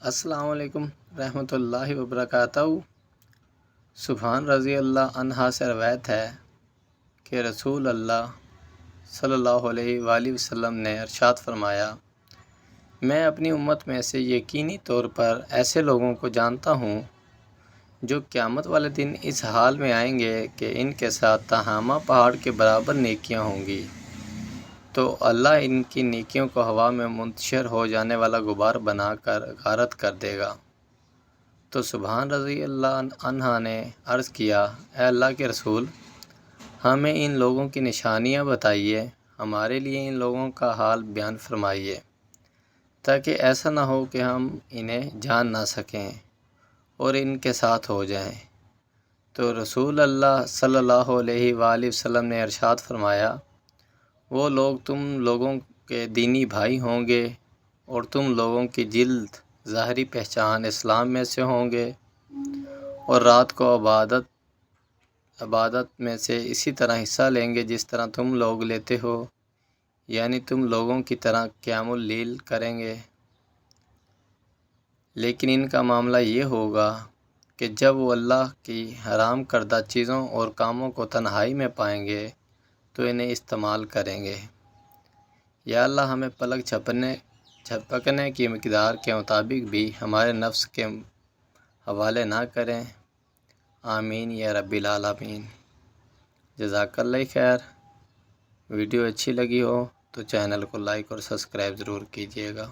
السلام علیکم رحمۃ اللہ وبرکاتہ۔ سبحان رضی اللہ عنہا سے روایت ہے کہ رسول اللہ صلی اللہ علیہ وآلہ وسلم نے ارشاد فرمایا، میں اپنی امت میں سے یقینی طور پر ایسے لوگوں کو جانتا ہوں جو قیامت والے دن اس حال میں آئیں گے کہ ان کے ساتھ تہامہ پہاڑ کے برابر نیکیاں ہوں گی، تو اللہ ان کی نیکیوں کو ہوا میں منتشر ہو جانے والا غبار بنا کر غارت کر دے گا۔ تو سبحان رضی اللہ عنہا نے عرض کیا، اے اللہ کے رسول، ہمیں ان لوگوں کی نشانیاں بتائیے، ہمارے لیے ان لوگوں کا حال بیان فرمائیے، تاکہ ایسا نہ ہو کہ ہم انہیں جان نہ سکیں اور ان کے ساتھ ہو جائیں۔ تو رسول اللہ صلی اللہ علیہ وآلہ وسلم نے ارشاد فرمایا، وہ لوگ تم لوگوں کے دینی بھائی ہوں گے اور تم لوگوں کی جلد ظاہری پہچان اسلام میں سے ہوں گے، اور رات کو عبادت میں سے اسی طرح حصہ لیں گے جس طرح تم لوگ لیتے ہو، یعنی تم لوگوں کی طرح قیام اللیل کریں گے۔ لیکن ان کا معاملہ یہ ہوگا کہ جب وہ اللہ کی حرام کردہ چیزوں اور کاموں کو تنہائی میں پائیں گے تو انہیں استعمال کریں گے۔ یا اللہ ہمیں پلک جھپکنے کی مقدار کے مطابق بھی ہمارے نفس کے حوالے نہ کریں، آمین یا رب العالمین۔ جزاک اللہ خیر۔ ویڈیو اچھی لگی ہو تو چینل کو لائک اور سبسکرائب ضرور کیجیے گا۔